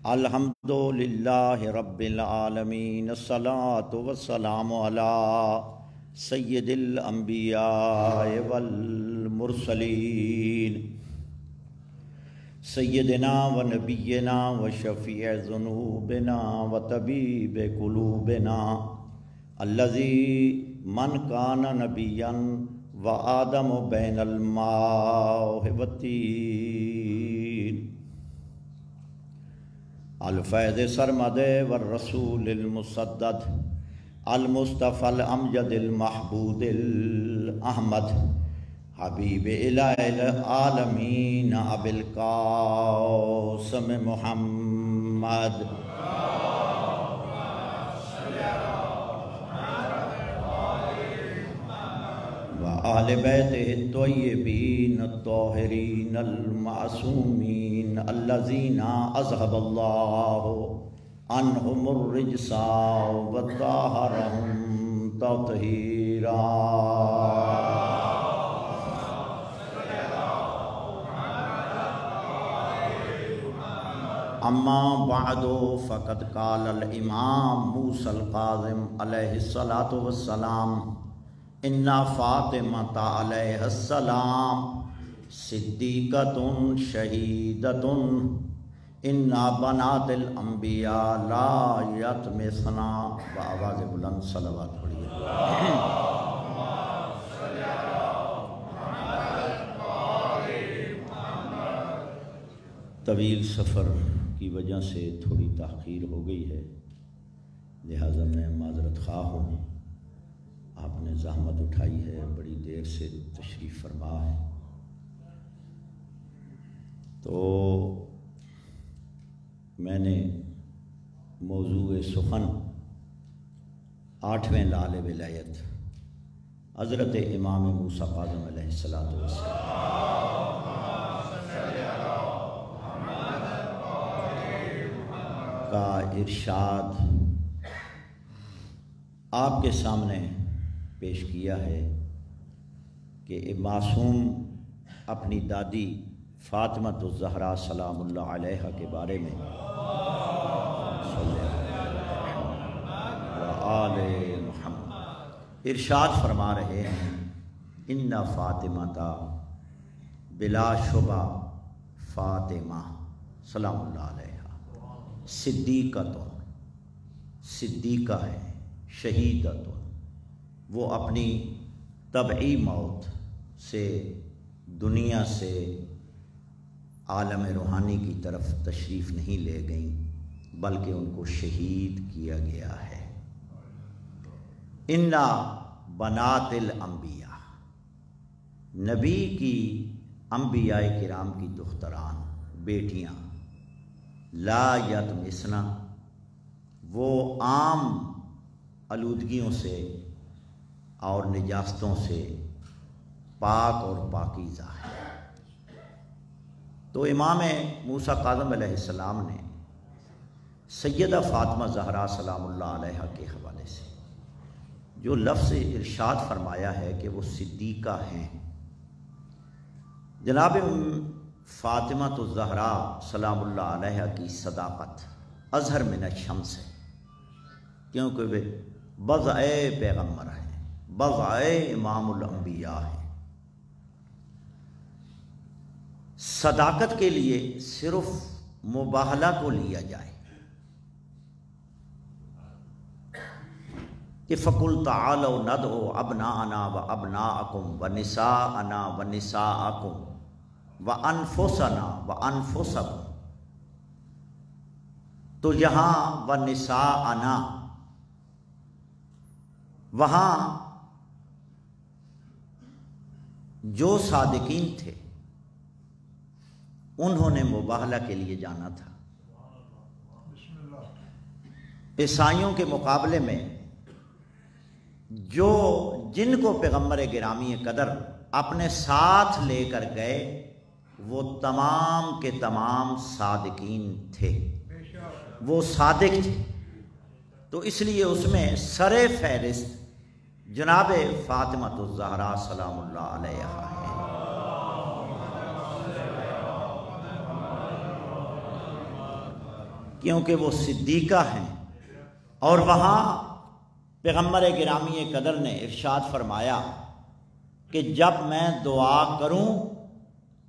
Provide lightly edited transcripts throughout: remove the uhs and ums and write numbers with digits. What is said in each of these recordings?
الحمدللہ رب العالمین الصلاۃ والسلام علی سید الانبیاء والمرسلین سیدنا و نبینا و شفیع ذنوبنا و طبیب قلوبنا الذی من کان نبیا و آدم بین الماء والطین الفیض سرمد والرسول المسدد المصطفى الامجد المحبود الاحمد حبیب الہ العالمین ابی القاسم محمد وآل بیتہ الطیبین الطاہرین المعصومین الذین اذهب اللہ عنہم الرجس وطہرہم تطہیرا اما بعد فقد قال الامام موسیٰ القاظم علیہ الصلاۃ والسلام ان فاطمۃ علیہ السلام صدیقۃ شہیدۃ ان بنات الانبیاء لا یطمثن بآواز بلند صلوات پڑھیے طویل سفر کی وجہ سے تھوڑی تاخیر ہو گئی ہے، لہٰذا میں معذرت خواہ ہوں۔ آپ نے زحمت اٹھائی ہے، بڑی دیر سے تشریف فرما ہے، تو میں نے موضوع سخن 8ویں لعل ولایت حضرت امام موسیٰ کاظم علیہ الصلاۃ والسلام کا ارشاد آپ کے سامنے پیش کیا ہے کہ معصوم اپنی دادی فاطمہ الزہرا سلام اللہ علیہ کے بارے میں وآل محمد ارشاد فرما رہے ہیں، ان فاطمہ بلا شبہ فاطمہ سلام اللہ علیہ صدیقہ ہے، شہیدۃ، وہ اپنی طبعی موت سے دنیا سے عالم روحانی کی طرف تشریف نہیں لے گئیں بلکہ ان کو شہید کیا گیا ہے۔ ان بنات الانبیاء، نبی کی انبیاء کرام کی دختران بیٹیاں، لا یطمثن، وہ عام آلودگیوں سے اور نجاستوں سے پاک اور پاکیزہ ہے۔ تو امام موسیٰ کاظم علیہ السلام نے سیدہ فاطمہ زہرا سلام اللہ علیہ کے حوالے سے جو لفظ ارشاد فرمایا ہے کہ وہ صدیقہ ہیں، جناب فاطمہ الزہرا سلام اللہ علیہ کی صداقت اظہر من الشمس ہے، کیونکہ وہ بضع پیغمبر ہیں، بضع امام الانبیاء ہیں۔ صداقت کے لیے صرف مباہلہ کو لیا جائے کہ فَقُلْ تَعَالَوْا نَدْعُوا أَبْنَاءَنَا وَأَبْنَاءَكُمْ وَنِسَاءَنَا وَنِسَاءَكُمْ وَأَنفُسَنَا وَأَنفُسَكُمْ، تو یہاں وَنِسَاءَنَا، وہاں جو صادقین تھے انہوں نے مباہلہ کے لیے جانا تھا۔ عیسائیوں کے مقابلے میں جن کو پیغمبر گرامی قدر اپنے ساتھ لے کر گئے وہ تمام کے تمام صادقین تھے، وہ صادق تھے، تو اس لیے اس میں سر فہرست جناب فاطمہ الزہرا سلام اللہ علیہ ہے۔ کیونکہ وہ صدیقہ ہیں، اور وہاں پیغمبر گرامی قدر نے ارشاد فرمایا کہ جب میں دعا کروں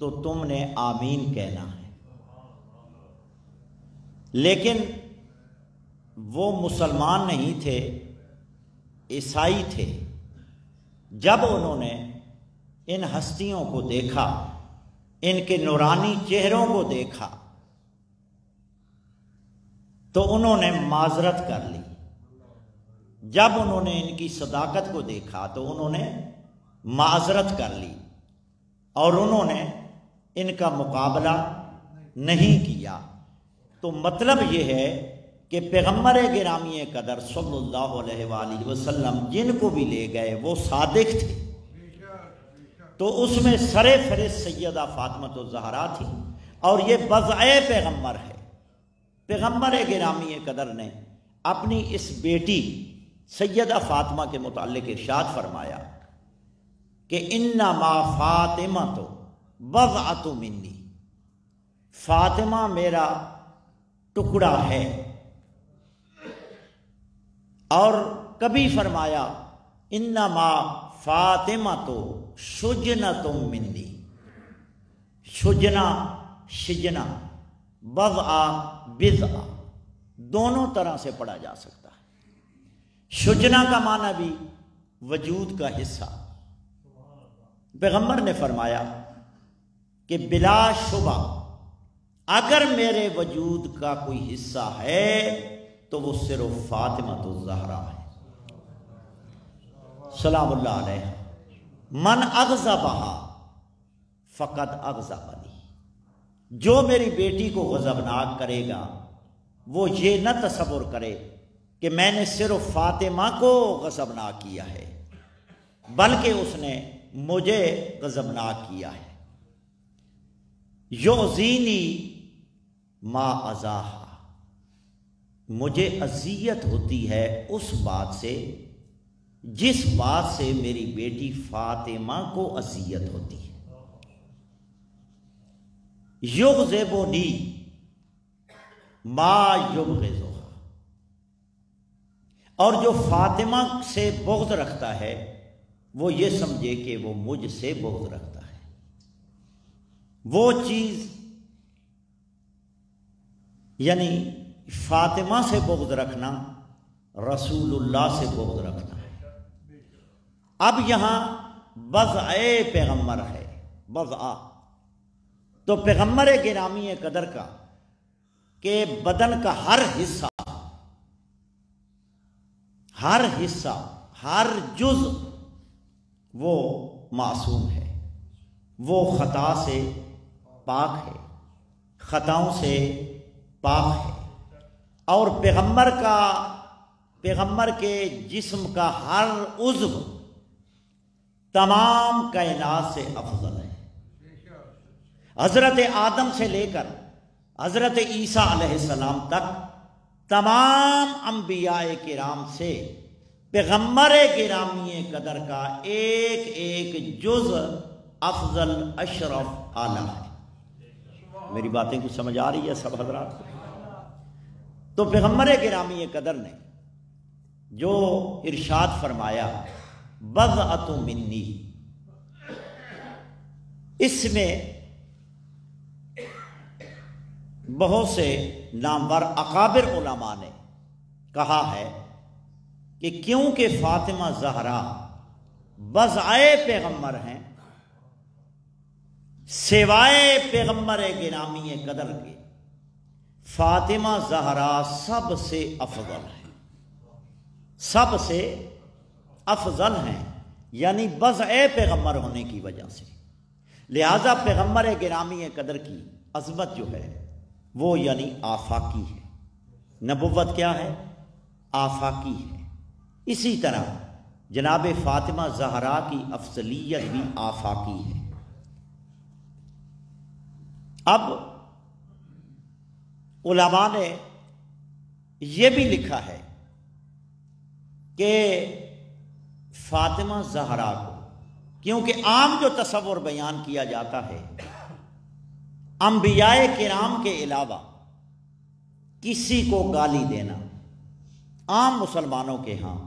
تو تم نے آمین کہنا ہے۔ لیکن وہ مسلمان نہیں تھے، عیسائی تھے۔ جب انہوں نے ان ہستیوں کو دیکھا، ان کے نورانی چہروں کو دیکھا، تو انہوں نے معذرت کر لی۔ جب انہوں نے ان کی صداقت کو دیکھا تو انہوں نے معذرت کر لی، اور انہوں نے ان کا مقابلہ نہیں کیا۔ تو مطلب یہ ہے کہ پیغمبر گرامی قدر صلی اللہ علیہ وآلہ وسلم جن کو بھی لے گئے وہ صادق تھے۔ تو اس میں سر فہرست سیدہ فاطمہ الزہرا تھی، اور یہ وضع پیغمبر ہے۔ پیغمبر گرامی قدر نے اپنی اس بیٹی سیدہ فاطمہ کے متعلق ارشاد فرمایا کہ انما فاطمہ تو بضعۃ منی، فاطمہ میرا ٹکڑا ہے۔ اور کبھی فرمایا انما فاطمہ تو شجنۃ منی، شجنا شجنا، بضع بضع، دونوں طرح سے پڑھا جا سکتا ہے۔ شجنا کا معنی بھی وجود کا حصہ۔ پیغمبر نے فرمایا کہ بلا شبہ اگر میرے وجود کا کوئی حصہ ہے تو وہ صرف فاطمہ الزہرا ہے سلام اللہ علیہ۔ من اغضبہا فقد اغضبنی، جو میری بیٹی کو غضبناک کرے گا وہ یہ نہ تصور کرے کہ میں نے صرف فاطمہ کو غضبناک کیا ہے، بلکہ اس نے مجھے غضبناک کیا ہے۔ یؤذینی ما اذاہا، مجھے اذیت ہوتی ہے اس بات سے جس بات سے میری بیٹی فاطمہ کو اذیت ہوتی ہے۔ یغضبنی ما یبغضھا، اور جو فاطمہ سے بغض رکھتا ہے وہ یہ سمجھے کہ وہ مجھ سے بغض رکھتا ہے۔ وہ چیز یعنی فاطمہ سے بغض رکھنا رسول اللہ سے بغض رکھنا ہے۔ اب یہاں بضع پیغمبر ہے، بضع تو پیغمبر گرامی قدر کا کہ بدن کا ہر حصہ ہر جز وہ معصوم ہے، وہ خطا سے پاک ہے، خطاؤں سے پاک ہے، اور پیغمبر کے جسم کا ہر عضو تمام کائنات سے افضل ہے۔ حضرت آدم سے لے کر حضرت عیسیٰ علیہ السلام تک تمام انبیاء کرام سے پیغمبر گرامی قدر کا ایک ایک جز افضل اشرف اعلیٰ ہے۔ میری باتیں کچھ سمجھ آ رہی ہے سب حضرات کو؟ تو پیغمبر گرامی قدر نے جو ارشاد فرمایا بضعۃ منی، اس میں بہت سے نامور اکابر علماء نے کہا ہے کہ کیونکہ فاطمہ زہرا بضع پیغمبر ہیں، سوائے پیغمبر گرامی قدر کے فاطمہ زہرا سب سے افضل ہے، سب سے افضل ہیں، یعنی بضع پیغمبر ہونے کی وجہ سے۔ لہذا پیغمبر گرامی قدر کی عظمت جو ہے وہ یعنی آفاقی ہے۔ نبوت کیا ہے؟ آفاقی ہے۔ اسی طرح جناب فاطمہ زہرا کی افضلیت بھی آفاقی ہے۔ اب علماء نے یہ بھی لکھا ہے کہ فاطمہ زہرا کو، کیونکہ عام جو تصور بیان کیا جاتا ہے انبیاء کرام کے علاوہ کسی کو گالی دینا عام مسلمانوں کے ہاں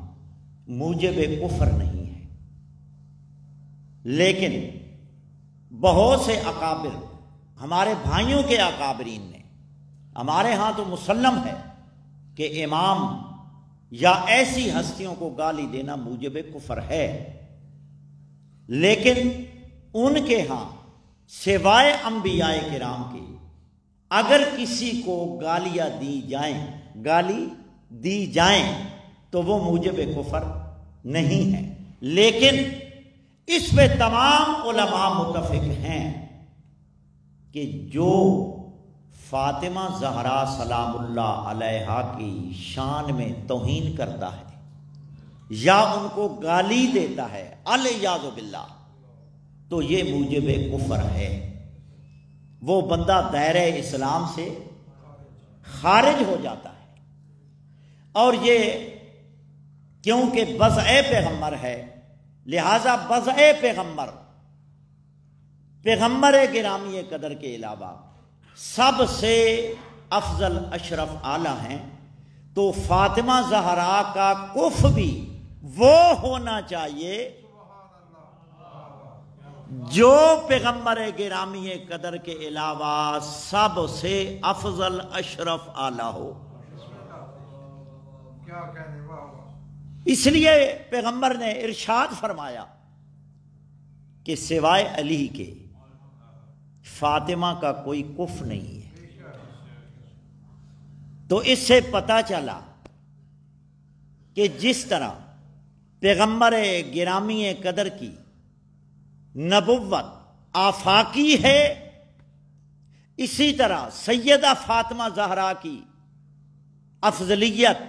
موجب کفر نہیں ہے، لیکن بہت سے اکابر، ہمارے بھائیوں کے اکابرین نے، ہمارے ہاں تو مسلم ہے کہ امام یا ایسی ہستیوں کو گالی دینا موجب کفر ہے، لیکن ان کے ہاں سوائے انبیاء کرام کے اگر کسی کو گالیاں گالی دی جائیں تو وہ موجب کفر نہیں ہے، لیکن اس پہ تمام علماء متفق ہیں کہ جو فاطمہ زہرا سلام اللہ علیہا کی شان میں توہین کرتا ہے یا ان کو گالی دیتا ہے الیاذ باللہ، تو یہ موجب کفر ہے، وہ بندہ دائرہ اسلام سے خارج ہو جاتا ہے۔ اور یہ کیونکہ بضع پیغمبر ہے، لہذا بضع پیغمبر گرامی قدر کے علاوہ سب سے افضل اشرف اعلیٰ ہیں، تو فاطمہ زہرا کا کف بھی وہ ہونا چاہیے جو پیغمبر گرامی قدر کے علاوہ سب سے افضل اشرف اعلیٰ ہو۔ اس لیے پیغمبر نے ارشاد فرمایا کہ سوائے علی کے فاطمہ کا کوئی کف نہیں ہے۔ تو اس سے پتہ چلا کہ جس طرح پیغمبر گرامی قدر کی نبوت آفاقی ہے، اسی طرح سیدہ فاطمہ زہرا کی افضلیت،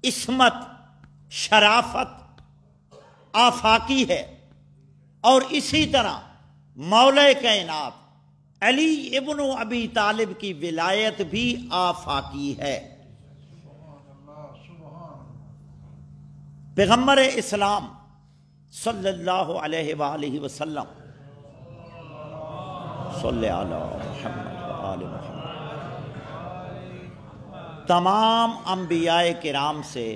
عصمت، شرافت آفاقی ہے، اور اسی طرح مولا کائنات علی ابن ابی طالب کی ولایت بھی آفاقی ہے۔ پیغمبر اسلام صلی اللہ علیہ وآلہ وسلم، صلی علی محمد وآل محمد، تمام انبیاء کرام سے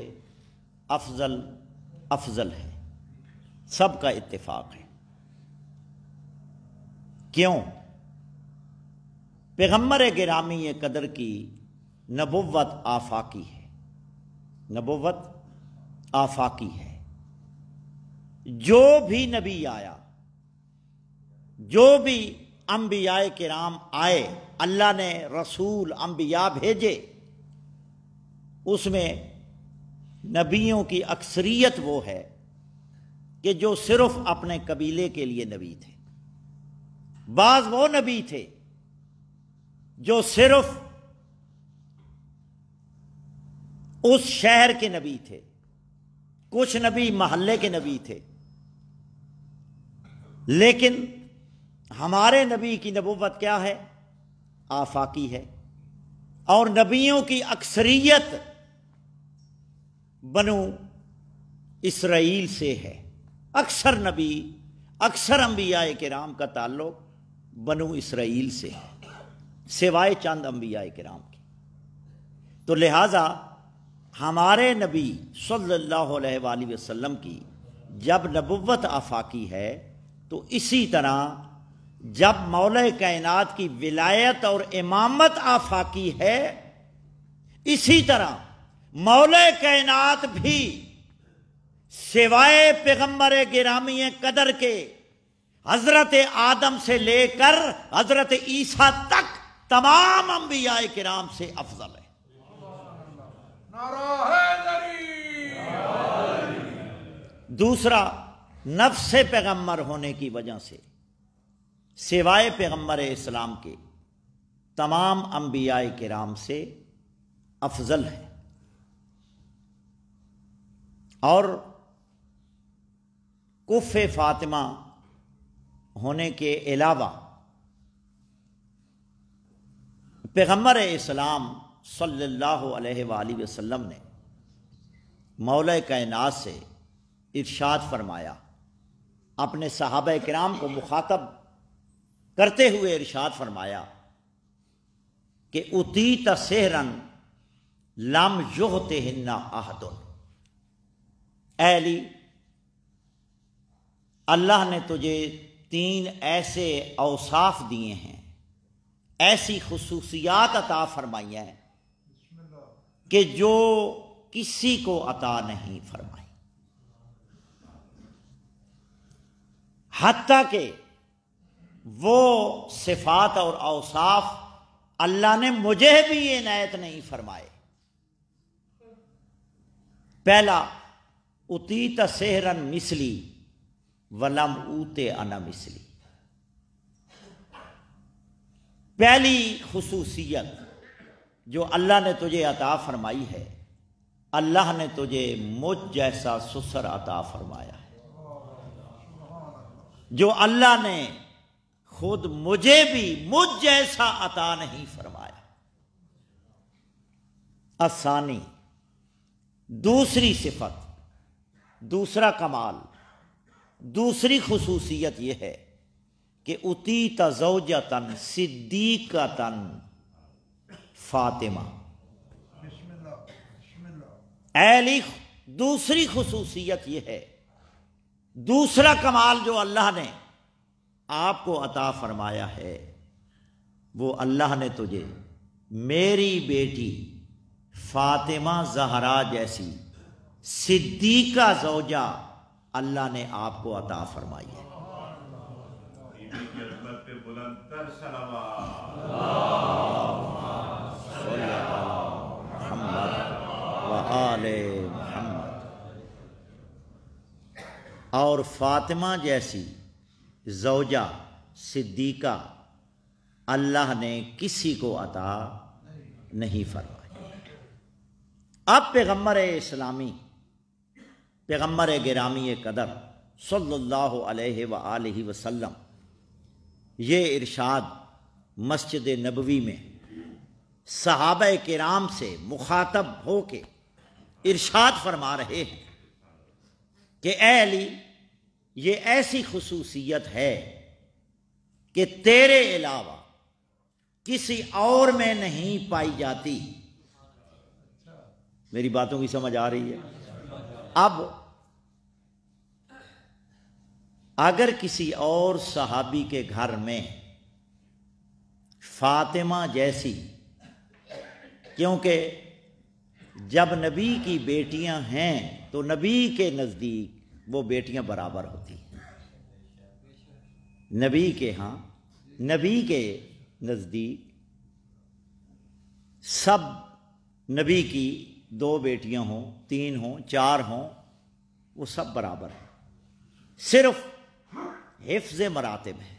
افضل ہے، سب کا اتفاق ہے۔ کیوں؟ پیغمبر گرامی قدر کی نبوت آفاقی ہے، نبوت آفاقی ہے۔ جو بھی نبی آیا، جو بھی انبیاء کرام آئے، اللہ نے رسول انبیاء بھیجے، اس میں نبیوں کی اکثریت وہ ہے کہ جو صرف اپنے قبیلے کے لیے نبی تھے، بعض وہ نبی تھے جو صرف اس شہر کے نبی تھے، کچھ نبی محلے کے نبی تھے، لیکن ہمارے نبی کی نبوت کیا ہے؟ آفاقی ہے، اور نبیوں کی اکثریت بنو اسرائیل سے ہے۔ اکثر نبی، اکثر انبیاء کرام کا تعلق بنو اسرائیل سے ہے، سوائے چند انبیاء کرام کی۔ تو لہذا ہمارے نبی صلی اللہ علیہ وآلہ وسلم کی جب نبوت آفاقی ہے، تو اسی طرح جب مولا کائنات کی ولایت اور امامت آفاقی ہے، اسی طرح مولا کائنات بھی سوائے پیغمبر گرامی قدر کے حضرت آدم سے لے کر حضرت عیسیٰ تک تمام انبیاء کرام سے افضل ہے۔ دوسرا، نفس پیغمبر ہونے کی وجہ سے سوائے پیغمبر اسلام کے تمام انبیاء کرام سے افضل ہے۔ اور کف فاطمہ ہونے کے علاوہ پیغمبر اسلام صلی اللہ علیہ وآلہ وسلم نے مولا کائنات سے ارشاد فرمایا، اپنے صحابہ کرام کو مخاطب کرتے ہوئے ارشاد فرمایا کہ اتیت سحرن لم یغتہن احد، اے علی اللہ نے تجھے 3 ایسے اوصاف دیے ہیں، ایسی خصوصیات عطا فرمائی ہیں کہ جو کسی کو عطا نہیں فرمائی، حتیٰ کہ وہ صفات اور اوصاف اللہ نے مجھے بھی عنایت نہیں فرمائے۔ پہلا، اتیت سحرن مثلی ولم اوتے انا مثلی، پہلی خصوصیت جو اللہ نے تجھے عطا فرمائی ہے، اللہ نے تجھے مجھ جیسا سسر عطا فرمایا ہے، جو اللہ نے خود مجھے بھی مجھ جیسا عطا نہیں فرمایا۔ الثانی، دوسری صفت، دوسرا کمال، دوسری خصوصیت یہ ہے کہ اتیت زوجتن صدیقتن فاطمہ، اے علی دوسری خصوصیت یہ ہے، دوسرا کمال جو اللہ نے آپ کو عطا فرمایا ہے، وہ اللہ نے تجھے میری بیٹی فاطمہ زہرا جیسی صدیقہ زوجہ اللہ نے آپ کو عطا فرمائی ہے۔ محمد وآل محمد، اور فاطمہ جیسی زوجہ صدیقہ اللہ نے کسی کو عطا نہیں فرمائی۔ اب پیغمبر اسلامی، پیغمبر گرامی قدر صلی اللہ علیہ وآلہ وسلم یہ ارشاد مسجد نبوی میں صحابہ کرام سے مخاطب ہو کے ارشاد فرما رہے ہیں کہ اے علی یہ ایسی خصوصیت ہے کہ تیرے علاوہ کسی اور میں نہیں پائی جاتی۔ میری باتوں کی سمجھ آ رہی ہے؟ اب اگر کسی اور صحابی کے گھر میں فاطمہ جیسی، کیونکہ جب نبی کی بیٹیاں ہیں تو نبی کے نزدیک وہ بیٹیاں برابر ہوتی ہیں، نبی کے ہاں، نبی کے نزدیک سب نبی کی 2 بیٹیاں ہوں، 3 ہوں، 4 ہوں، وہ سب برابر ہیں، صرف حفظ مراتب ہے،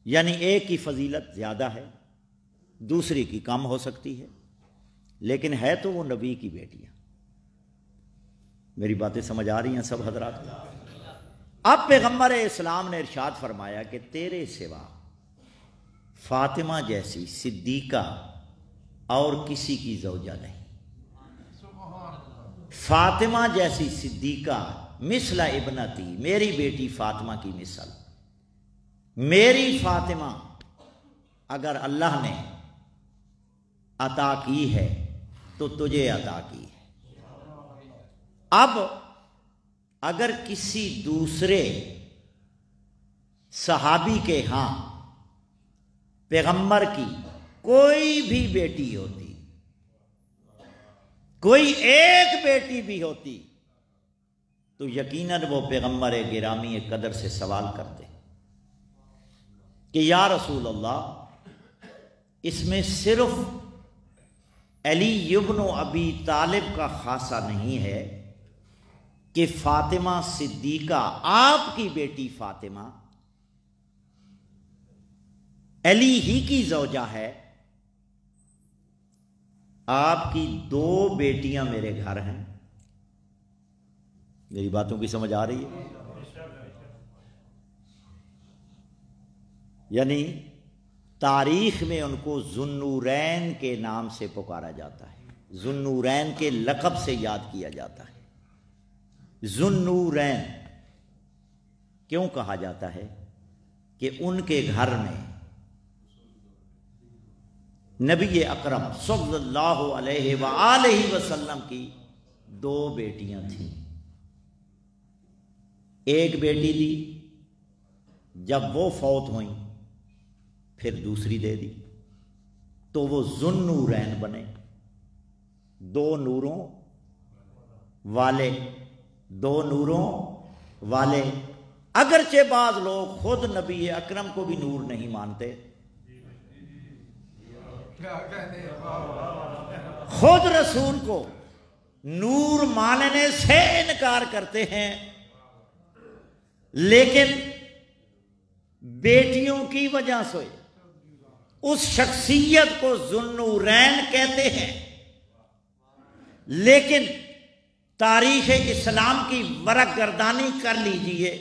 یعنی ایک کی فضیلت زیادہ ہے، دوسری کی کم ہو سکتی ہے، لیکن ہے تو وہ نبی کی بیٹیاں۔ میری باتیں سمجھ آ رہی ہیں سب حضرات؟ اب پیغمبر اسلام نے ارشاد فرمایا کہ تیرے سوا فاطمہ جیسی صدیقہ اور کسی کی زوجہ نہیں، فاطمہ جیسی صدیقہ مثل ابنتی، میری بیٹی فاطمہ کی مثل، میری فاطمہ اگر اللہ نے عطا کی ہے تو تجھے عطا کی ہے۔ اب اگر کسی دوسرے صحابی کے ہاں پیغمبر کی کوئی بھی بیٹی ہوتی، کوئی ایک بیٹی بھی ہوتی، تو یقیناً وہ پیغمبر گرامی قدر سے سوال کرتے کہ یا رسول اللہ، اس میں صرف علی ابن ابی طالب کا خاصہ نہیں ہے کہ فاطمہ صدیقہ آپ کی بیٹی فاطمہ علی ہی کی زوجہ ہے، آپ کی 2 بیٹیاں میرے گھر ہیں۔ میری باتوں کی سمجھ آ رہی ہے؟ یعنی تاریخ میں ان کو ذوالنورین کے نام سے پکارا جاتا ہے، ذوالنورین کے لقب سے یاد کیا جاتا ہے۔ ذوالنورین کیوں کہا جاتا ہے؟ کہ ان کے گھر میں نبی اکرم صلی اللہ علیہ وآلہ وسلم کی 2 بیٹیاں تھیں. ایک بیٹی دی، جب وہ فوت ہوئیں پھر دوسری دے دی تو وہ ذوالنورین بنے، 2 نوروں والے، 2 نوروں والے. اگرچہ بعض لوگ خود نبی اکرم کو بھی نور نہیں مانتے، خود رسول کو نور ماننے سے انکار کرتے ہیں، لیکن بیٹیوں کی وجہ سے اس شخصیت کو ذوالنورین کہتے ہیں. لیکن تاریخ اسلام کی ورق گردانی کر لیجئے،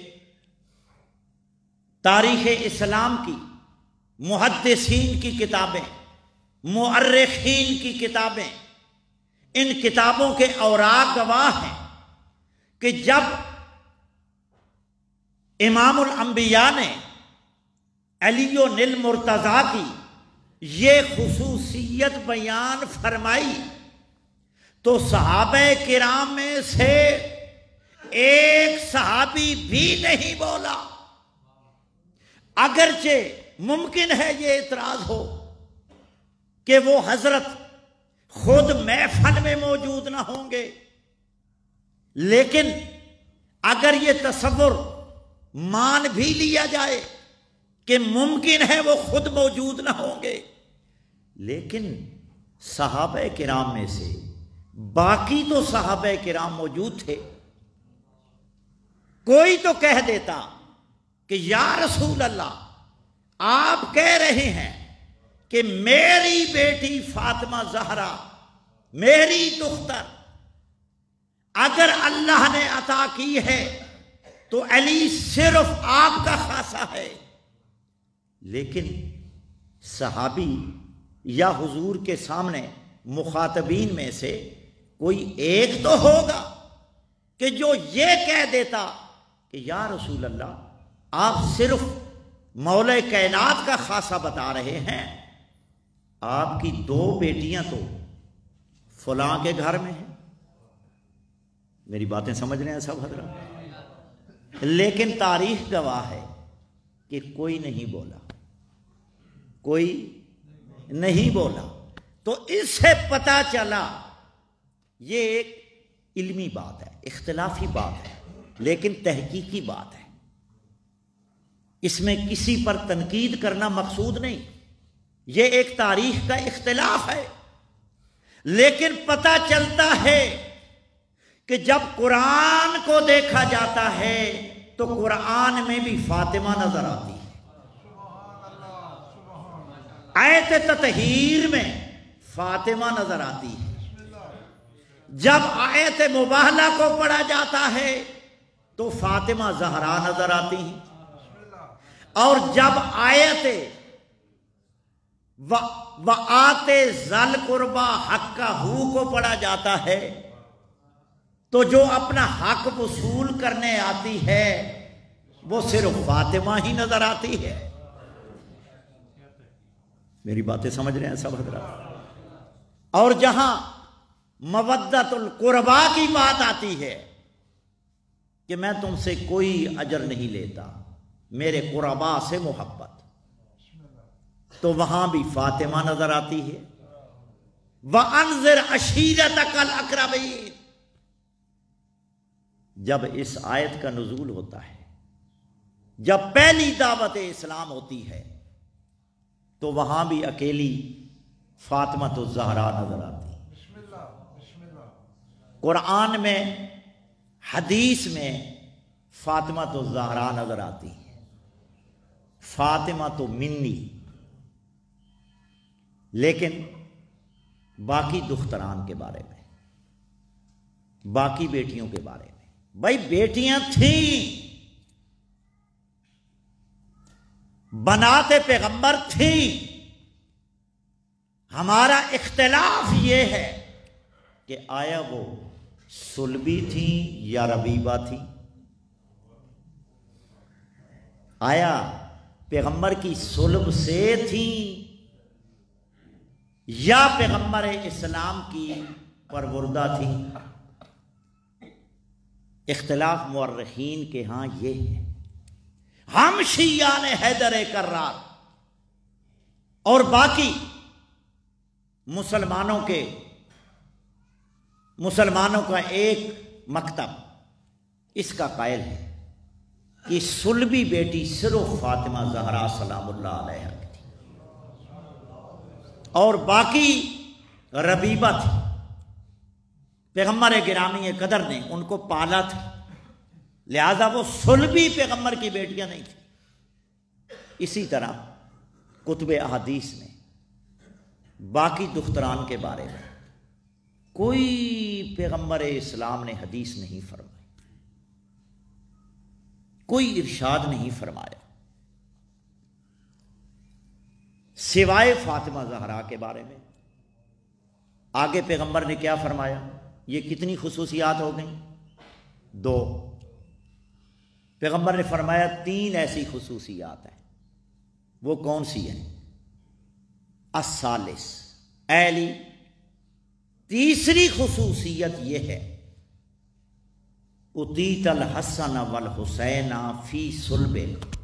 تاریخ اسلام کی محدثین کی کتابیں، مؤرخین کی کتابیں، ان کتابوں کے اوراق گواہ ہیں کہ جب امام الانبیاء نے علی المرتضیٰ کی یہ خصوصیت بیان فرمائی تو صحابہ کرام میں سے ایک صحابی بھی نہیں بولا. اگرچہ ممکن ہے یہ اعتراض ہو کہ وہ حضرت خود محفل میں موجود نہ ہوں گے، لیکن اگر یہ تصور مان بھی لیا جائے کہ ممکن ہے وہ خود موجود نہ ہوں گے، لیکن صحابہ کرام میں سے باقی تو صحابہ کرام موجود تھے. کوئی تو کہہ دیتا کہ یا رسول اللہ، آپ کہہ رہے ہیں کہ میری بیٹی فاطمہ زہرا، میری دختر اگر اللہ نے عطا کی ہے تو علی صرف آپ کا خاصہ ہے. لیکن صحابی یا حضور کے سامنے مخاطبین میں سے کوئی ایک تو ہوگا کہ جو یہ کہہ دیتا کہ یا رسول اللہ، آپ صرف مولا کائنات کا خاصہ بتا رہے ہیں، آپ کی 2 بیٹیاں تو فلاں کے گھر میں ہیں. میری باتیں سمجھ رہے ہیں سب حضرات؟ لیکن تاریخ گواہ ہے کہ کوئی نہیں بولا، کوئی نہیں بولا. تو اس سے پتہ چلا یہ ایک علمی بات ہے، اختلافی بات ہے، لیکن تحقیقی بات ہے. اس میں کسی پر تنقید کرنا مقصود نہیں، یہ ایک تاریخ کا اختلاف ہے. لیکن پتہ چلتا ہے کہ جب قرآن کو دیکھا جاتا ہے تو قرآن میں بھی فاطمہ نظر آتی ہے. آیت تطہیر میں فاطمہ نظر آتی ہے. جب آیت مباہلہ کو پڑھا جاتا ہے تو فاطمہ زہرا نظر آتی ہیں، اور جب آیت وَآتِ ذَا الْقُرْبَىٰ حَقَّهُ کو پڑھا جاتا ہے تو جو اپنا حق وصول کرنے آتی ہے وہ صرف فاطمہ ہی نظر آتی ہے. میری باتیں سمجھ رہے ہیں سب حضرات؟ اور جہاں مودت القربا کی بات آتی ہے کہ میں تم سے کوئی اجر نہیں لیتا، میرے قربا سے محبت، تو وہاں بھی فاطمہ نظر آتی ہے. وَأَنذِرْ عَشِيرَتَكَ الْأَقْرَبِينَ، جب اس آیت کا نزول ہوتا ہے، جب پہلی دعوت اسلام ہوتی ہے تو وہاں بھی اکیلی فاطمہ الزہرا نظر آتی ہے. قرآن میں، حدیث میں فاطمہ الزہرا نظر آتی ہے، فاطمہ تو منی. لیکن باقی دختران کے بارے میں، باقی بیٹیوں کے بارے میں، بھائی بیٹیاں تھیں، بنات پیغمبر تھیں. ہمارا اختلاف یہ ہے کہ آیا وہ صلبی تھیں یا ربیبہ تھیں؟ آیا پیغمبر کی صلب سے تھیں یا پیغمبر اسلام کی پروردہ تھی؟ اختلاف مورخین کے ہاں یہ ہے۔ ہم شیعان حیدر کرار اور باقی مسلمانوں کا ایک مکتب اس کا قائل ہے کہ صلبی بیٹی صرف فاطمہ زہرا سلام اللہ علیہا کی تھی اور باقی ربیبہ تھی۔ پیغمبر گرامی قدر نے ان کو پالا تھا، لہذا وہ صلبی پیغمبر کی بیٹیاں نہیں تھیں۔ اسی طرح کتب احادیث میں باقی دختران کے بارے میں کوئی پیغمبر اسلام نے حدیث نہیں فرمائی، کوئی ارشاد نہیں فرمایا، سوائے فاطمہ زہرا کے بارے میں۔ آگے پیغمبر نے کیا فرمایا؟ یہ کتنی خصوصیات ہو گئیں؟ 2۔ پیغمبر نے فرمایا 3 ایسی خصوصیات ہیں۔ وہ کون سی ہیں؟ الثالث، علی، تیسری خصوصیت یہ ہے اتیت الحسن والحسین فی صلبک،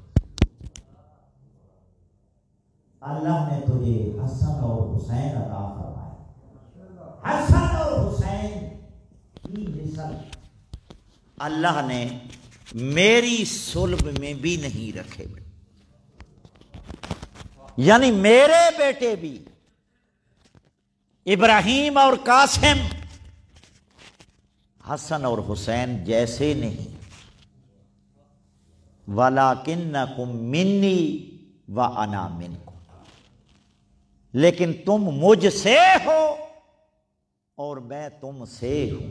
اللہ نے تجھے حسن اور حسین عطا فرمایا۔ حسن اور حسین کی مثل اللہ نے میری صلب میں بھی نہیں رکھے، یعنی میرے بیٹے بھی ابراہیم اور قاسم حسن اور حسین جیسے نہیں۔ وَلَٰكِنَّكُم مِّنِّي وَأَنَا مِنكُم، لیکن تم مجھ سے ہو اور میں تم سے ہوں۔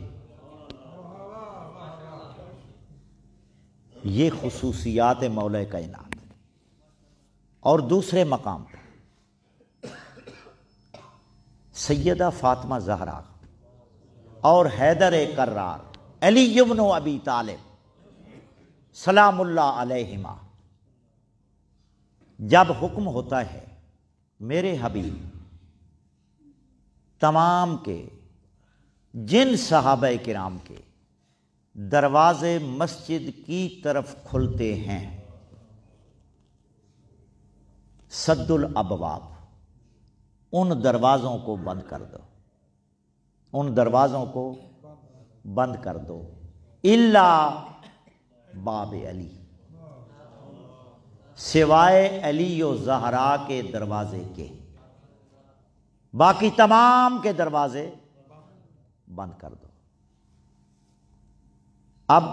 یہ خصوصیات مولا کائنات۔ اور دوسرے مقام پر سیدہ فاطمہ زہرا اور حیدر کرار، علی بن ابی طالب سلام اللہ علیہما، جب حکم ہوتا ہے میرے حبیب تمام کے جن صحابہ کرام کے دروازے مسجد کی طرف کھلتے ہیں، سد الابواب، ان دروازوں کو بند کر دو، ان دروازوں کو بند کر دو، الا باب علی، سوائے علی و زہرا کے دروازے کے، باقی تمام کے دروازے بند کر دو۔ اب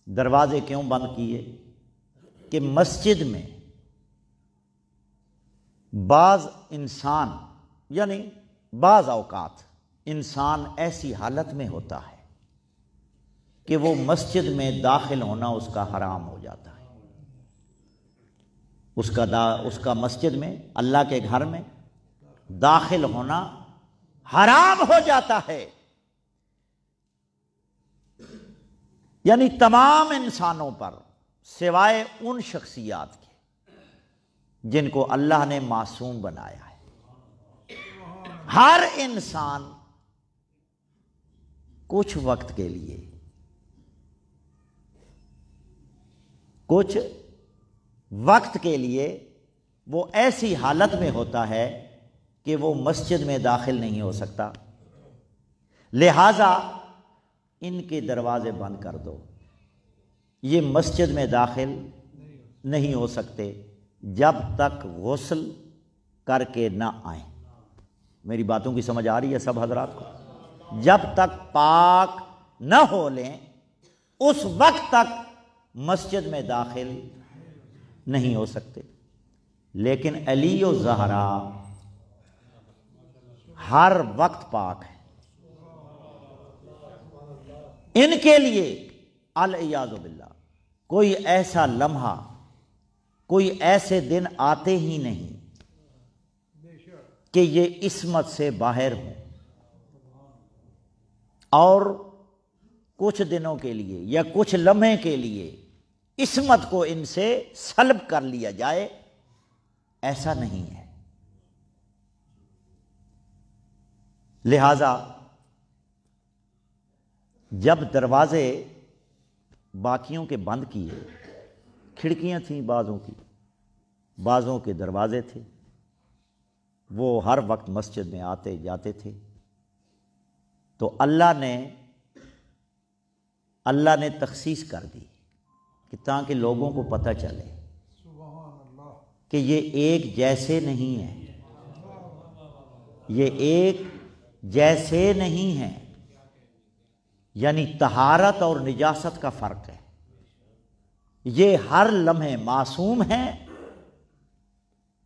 دروازے کیوں بند کیے؟ کہ مسجد میں بعض انسان، یعنی بعض اوقات انسان ایسی حالت میں ہوتا ہے کہ وہ مسجد میں داخل ہونا اس کا حرام ہو جاتا ہے، اس کا مسجد میں، اللہ کے گھر میں داخل ہونا حرام ہو جاتا ہے۔ یعنی تمام انسانوں پر سوائے ان شخصیات کے جن کو اللہ نے معصوم بنایا ہے، ہر انسان کچھ وقت کے لیے وہ ایسی حالت میں ہوتا ہے کہ وہ مسجد میں داخل نہیں ہو سکتا، لہذا ان کے دروازے بند کر دو، یہ مسجد میں داخل نہیں ہو سکتے جب تک غسل کر کے نہ آئیں۔ میری باتوں کی سمجھ آ رہی ہے سب حضرات کو؟ جب تک پاک نہ ہو لیں اس وقت تک مسجد میں داخل نہیں ہو سکتے۔ لیکن علی و زہرا ہر وقت پاک ہے، ان کے لیے العیاذ باللہ کوئی ایسا لمحہ، کوئی ایسے دن آتے ہی نہیں کہ یہ عصمت سے باہر ہوں، اور کچھ دنوں کے لیے یا کچھ لمحے کے لیے عصمت کو ان سے سلب کر لیا جائے، ایسا نہیں ہے۔ لہذا جب دروازے باقیوں کے بند کیے، کھڑکیاں تھیں بعضوں کی، بعضوں کے دروازے تھے، وہ ہر وقت مسجد میں آتے جاتے تھے، تو اللہ نے تخصیص کر دی کہ تاکہ لوگوں کو پتہ چلے کہ یہ ایک جیسے نہیں ہیں، یہ ایک جیسے نہیں ہیں، یعنی طہارت اور نجاست کا فرق ہے۔ یہ ہر لمحے معصوم ہیں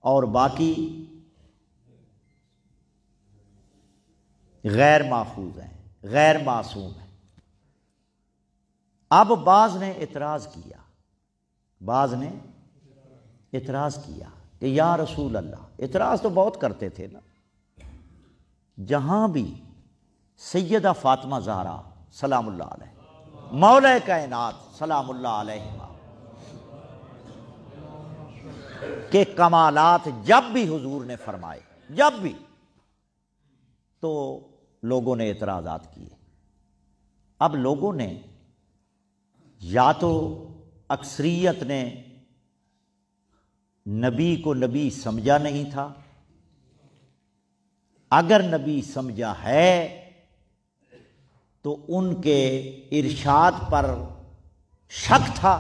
اور باقی غیر محفوظ ہیں، غیر معصوم ہیں۔ اب بعض نے اعتراض کیا، بعض نے اعتراض کیا کہ یا رسول اللہ، اعتراض تو بہت کرتے تھے نا، جہاں بھی سیدہ فاطمہ زہرا سلام اللہ علیہ، مولا کائنات سلام اللہ علیہ کے کمالات جب بھی حضور نے فرمائے، جب بھی، تو لوگوں نے اعتراضات کیے۔ اب لوگوں نے یا تو اکثریت نے نبی کو نبی سمجھا نہیں تھا، اگر نبی سمجھا ہے تو ان کے ارشاد پر شک تھا،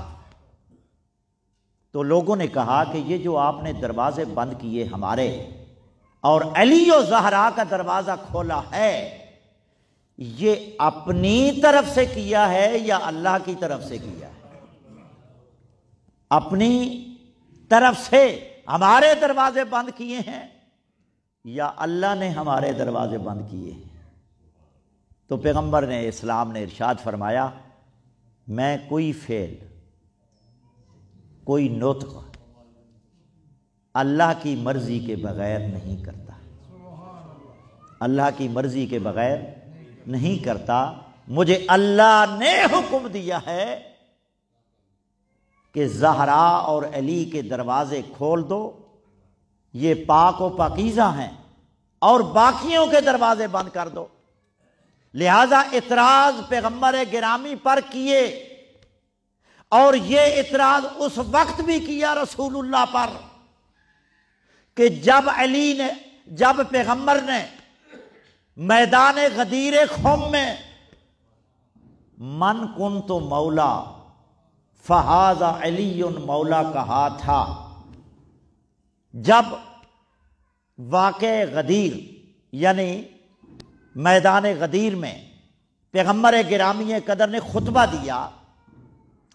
تو لوگوں نے کہا کہ یہ جو آپ نے دروازے بند کیے ہمارے اور علی و زہرا کا دروازہ کھولا ہے، یہ اپنی طرف سے کیا ہے یا اللہ کی طرف سے کیا ہے؟ اپنی طرف سے ہمارے دروازے بند کیے ہیں یا اللہ نے ہمارے دروازے بند کیے ہیں؟ تو پیغمبر نے اسلام نے ارشاد فرمایا، میں کوئی فعل، کوئی نطق اللہ کی مرضی کے بغیر نہیں کرتا، اللہ کی مرضی کے بغیر نہیں کرتا۔ مجھے اللہ نے حکم دیا ہے کہ زہرا اور علی کے دروازے کھول دو، یہ پاک و پاکیزہ ہیں، اور باقیوں کے دروازے بند کر دو۔ لہذا اعتراض پیغمبر گرامی پر کیے، اور یہ اعتراض اس وقت بھی کیا رسول اللہ پر کہ جب پیغمبر نے میدان غدیر خم میں من کنت مولا فہذا علی مولا کہا تھا، جب واقع غدیر یعنی میدان غدیر میں پیغمبر گرامی قدر نے خطبہ دیا،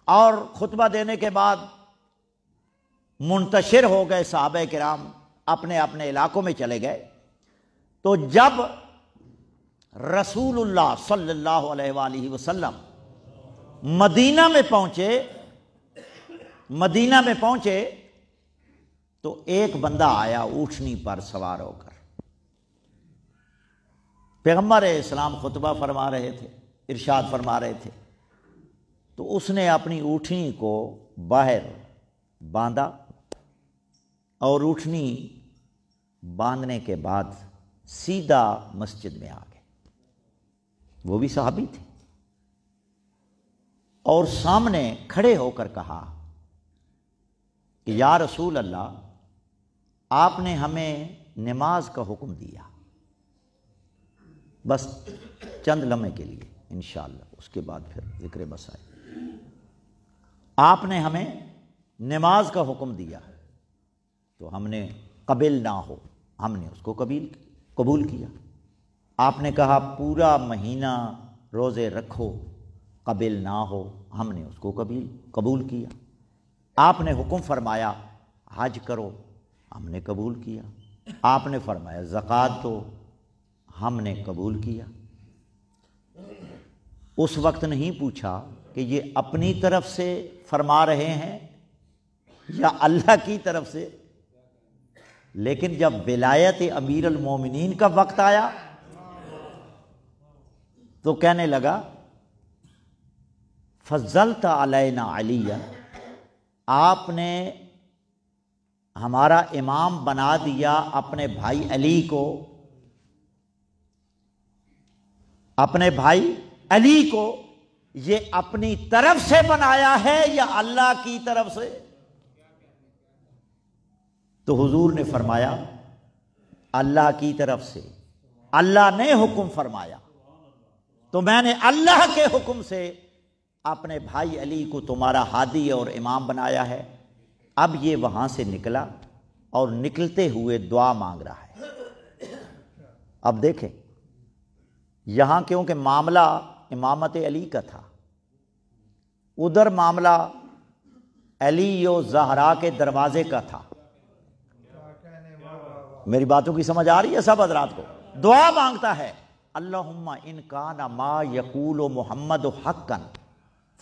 اور خطبہ دینے کے بعد منتشر ہو گئے صحابہ کرام، اپنے اپنے علاقوں میں چلے گئے، تو جب رسول اللہ صلی اللہ علیہ وآلہ وسلم مدینہ میں پہنچے تو ایک بندہ آیا اونٹنی پر سوار ہو کر۔ پیغمبر اسلام خطبہ فرما رہے تھے، ارشاد فرما رہے تھے، تو اس نے اپنی اونٹنی کو باہر باندھا، اور اونٹنی باندھنے کے بعد سیدھا مسجد میں آ گئے۔ وہ بھی صحابی تھے، اور سامنے کھڑے ہو کر کہا کہ یا رسول اللہ، آپ نے ہمیں نماز کا حکم دیا، بس چند لمحے کے لیے انشاءاللہ، اس کے بعد پھر ذکر مسائل۔ آپ نے ہمیں نماز کا حکم دیا تو ہم نے قبل نہ ہو، ہم نے اس کو قبول کیا۔ آپ نے کہا پورا مہینہ روزے رکھو، قبل نہ ہو، ہم نے اس کو قبول کیا۔ آپ نے حکم فرمایا حج کرو، ہم نے قبول کیا۔ آپ نے فرمایا زکوٰۃ دو، ہم نے قبول کیا۔ اس وقت نہیں پوچھا کہ یہ اپنی طرف سے فرما رہے ہیں یا اللہ کی طرف سے، لیکن جب ولایت امیر المومنین کا وقت آیا تو کہنے لگا فضلت علینا علی، آپ نے ہمارا امام بنا دیا اپنے بھائی علی کو، اپنے بھائی علی کو یہ اپنی طرف سے بنایا ہے یا اللہ کی طرف سے؟ تو حضور نے فرمایا اللہ کی طرف سے، اللہ نے حکم فرمایا، تو میں نے اللہ کے حکم سے اپنے بھائی علی کو تمہارا ہادی اور امام بنایا ہے۔ اب یہ وہاں سے نکلا اور نکلتے ہوئے دعا مانگ رہا ہے۔ اب دیکھیں یہاں کیونکہ معاملہ امامت علی کا تھا، ادھر معاملہ علی و زہرا کے دروازے کا تھا۔ میری باتوں کی سمجھ آ رہی ہے سب حضرات کو؟ دعا مانگتا ہے اللہم ان کان ما یقول محمد حقا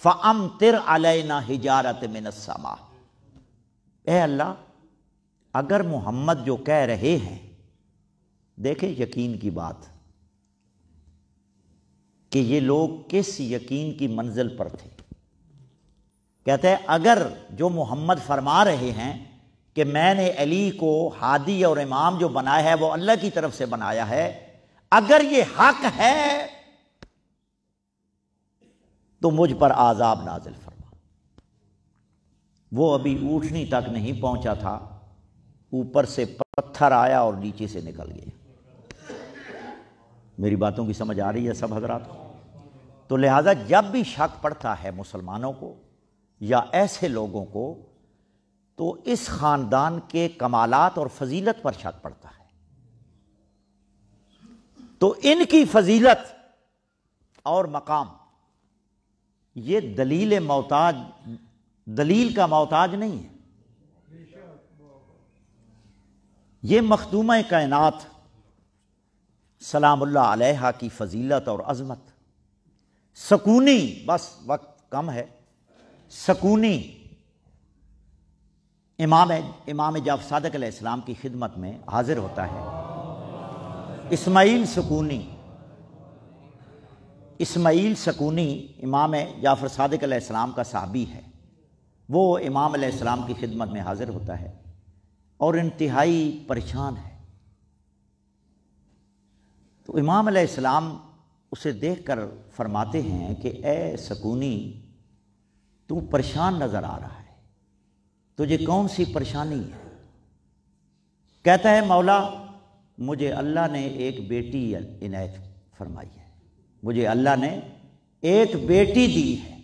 فامطر علینا حجارۃ من السماء۔ اے اللہ اگر محمد جو کہہ رہے ہیں، دیکھیں یقین کی بات کہ یہ لوگ کس یقین کی منزل پر تھے۔ کہتے ہیں اگر جو محمد فرما رہے ہیں کہ میں نے علی کو ہادی اور امام جو بنایا ہے وہ اللہ کی طرف سے بنایا ہے، اگر یہ حق ہے تو مجھ پر عذاب نازل فرما۔ وہ ابھی اونٹنی تک نہیں پہنچا تھا، اوپر سے پتھر آیا اور نیچے سے نکل گیا۔ میری باتوں کی سمجھ آ رہی ہے سب حضرات کو؟ تو لہذا جب بھی شک پڑتا ہے مسلمانوں کو یا ایسے لوگوں کو، تو اس خاندان کے کمالات اور فضیلت پر شک پڑتا ہے۔ تو ان کی فضیلت اور مقام یہ دلیل کا محتاج نہیں ہے۔ یہ مخدومہ کائنات سلام اللہ علیہا کی فضیلت اور عظمت، سکونی، بس وقت کم ہے، سکونی امام جعفر صادق علیہ السلام کی خدمت میں حاضر ہوتا ہے۔ اسماعیل سکونی امام جعفر صادق علیہ السلام کا صحابی ہے، وہ امام علیہ السلام کی خدمت میں حاضر ہوتا ہے اور انتہائی پریشان ہے۔ تو امام علیہ السلام اسے دیکھ کر فرماتے ہیں کہ اے سکونی تو پریشان نظر آ رہا ہے، تجھے کون سی پریشانی ہے؟ کہتا ہے مولا مجھے اللہ نے ایک بیٹی عنایت فرمائی ہے، مجھے اللہ نے ایک بیٹی دی ہے۔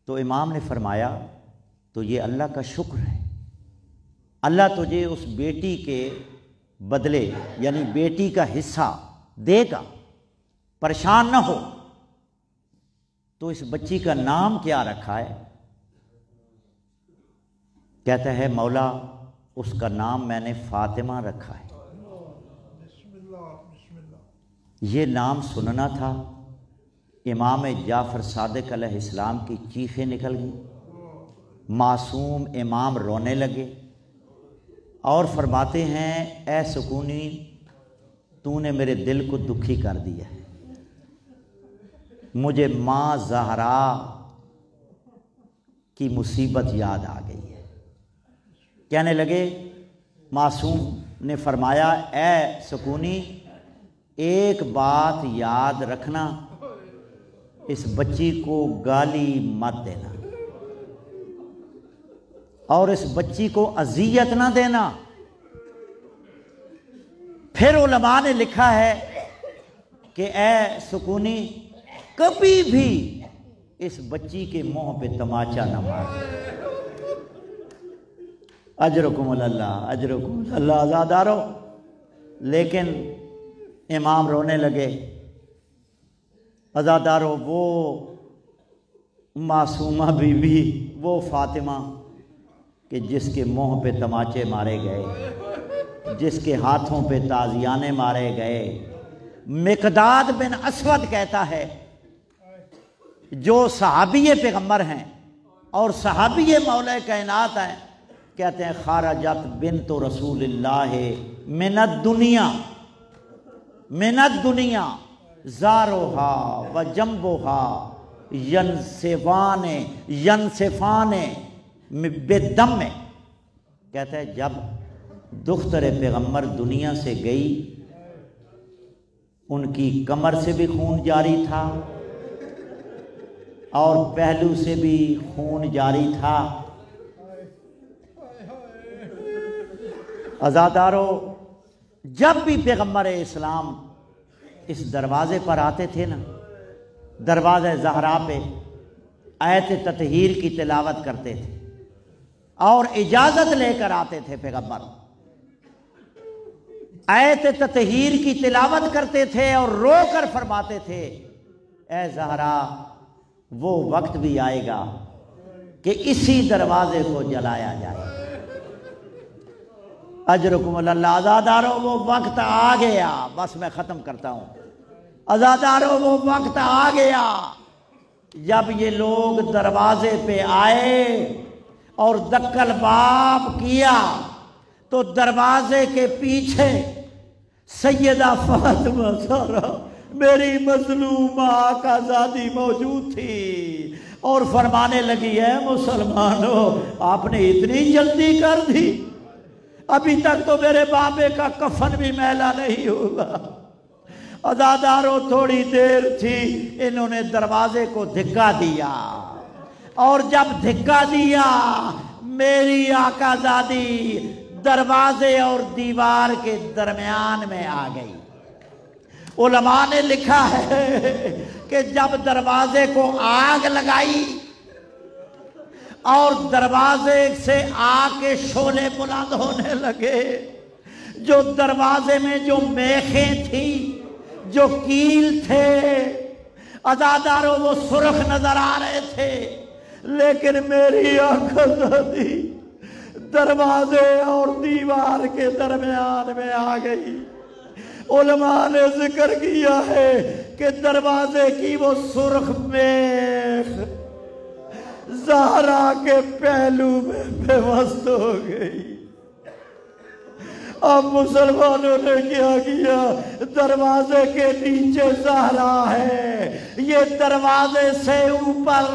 تو امام نے فرمایا تو یہ اللہ کا شکر ہے، اللہ تجھے اس بیٹی کے بدلے یعنی بیٹی کا حصہ دے گا، پریشان نہ ہو۔ تو اس بچی کا نام کیا رکھا ہے؟ کہتا ہے مولا اس کا نام میں نے فاطمہ رکھا ہے۔ یہ نام سننا تھا، امام جعفر صادق علیہ السلام کی چیخیں نکل گئیں، معصوم امام رونے لگے اور فرماتے ہیں اے سکونی تو نے میرے دل کو دکھی کر دیا ہے، مجھے ماں زہرا کی مصیبت یاد آ گئی ہے۔ کہنے لگے، معصوم نے فرمایا اے سکونی ایک بات یاد رکھنا، اس بچی کو گالی مت دینا اور اس بچی کو اذیت نہ دینا۔ پھر علماء نے لکھا ہے کہ اے سکونی کبھی بھی اس بچی کے منہ پہ تماچا نہ مار۔ اجرکم اللہ، اجرکم اللہ آزادارو۔ لیکن امام رونے لگے، عزادارو وہ معصومہ بی بی، وہ فاطمہ کہ جس کے منہ پہ تماچے مارے گئے، جس کے ہاتھوں پہ تازیانے مارے گئے۔ مقداد بن اسود کہتا ہے جو صحابی پیغمبر ہیں اور صحابی مولا کائنات ہیں، کہتے ہیں خارجت بنت رسول اللہ من الدنیا زاروہا و جنبوہا ینصفان بالدم میں، کہتا ہے جب دختر پیغمبر دنیا سے گئی ان کی کمر سے بھی خون جاری تھا اور پہلو سے بھی خون جاری تھا۔ عزادارو، جب بھی پیغمبر اسلام اس دروازے پر آتے تھے نا، دروازے زہرا پہ آیت تطہیر کی تلاوت کرتے تھے اور اجازت لے کر آتے تھے پیغمبر، آیت تطہیر کی تلاوت کرتے تھے اور رو کر فرماتے تھے اے زہرا وہ وقت بھی آئے گا کہ اسی دروازے کو جلایا جائے۔ اجرکم اللہ۔ عزادارو وہ وقت آ گیا، بس میں ختم کرتا ہوں۔ عزادارو وہ وقت آ گیا جب یہ لوگ دروازے پہ آئے اور دکل باب کیا تو دروازے کے پیچھے سیدہ فاطمہ زہرا میری مظلوم آقا زادی موجود تھی اور فرمانے لگی ہے مسلمانوں آپ نے اتنی جلدی کر دی، ابھی تک تو میرے بابے کا کفن بھی میلا نہیں ہوگا۔ عزادارو تھوڑی دیر تھی، انہوں نے دروازے کو دھکا دیا اور جب دھکا دیا میری آقا زادی دروازے اور دیوار کے درمیان میں آ گئی۔ علماء نے لکھا ہے کہ جب دروازے کو آگ لگائی اور دروازے سے آگ کے شعلے بلند ہونے لگے، جو دروازے میں جو میخیں تھیں، جو کیل تھے، عزادارو وہ سرخ نظر آ رہے تھے، لیکن میری آقا زادی دروازے اور دیوار کے درمیان میں آ گئی۔ علماء نے ذکر کیا ہے کہ دروازے کی وہ سرخ میخ زہرا کے پہلو میں پیوست ہو گئی۔ اب مسلمانوں نے کیا کیا؟ دروازے کے نیچے زہرا ہے، یہ دروازے سے اوپر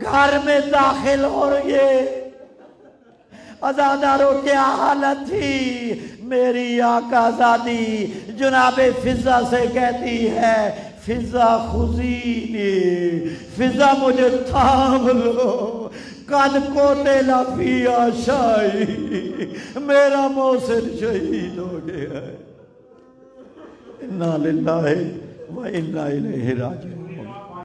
گھر میں داخل ہو رہی ہے۔ عزادارو کیا حالت تھی؟ میری آقا زادی جناب فضہ سے کہتی ہے فضہ خذینی، فضہ مجھے تھام لو، قد قتل فی عشائی، میرا محسن شہید ہو گیا ہے۔ انا للہ و انا الیہ راجعون۔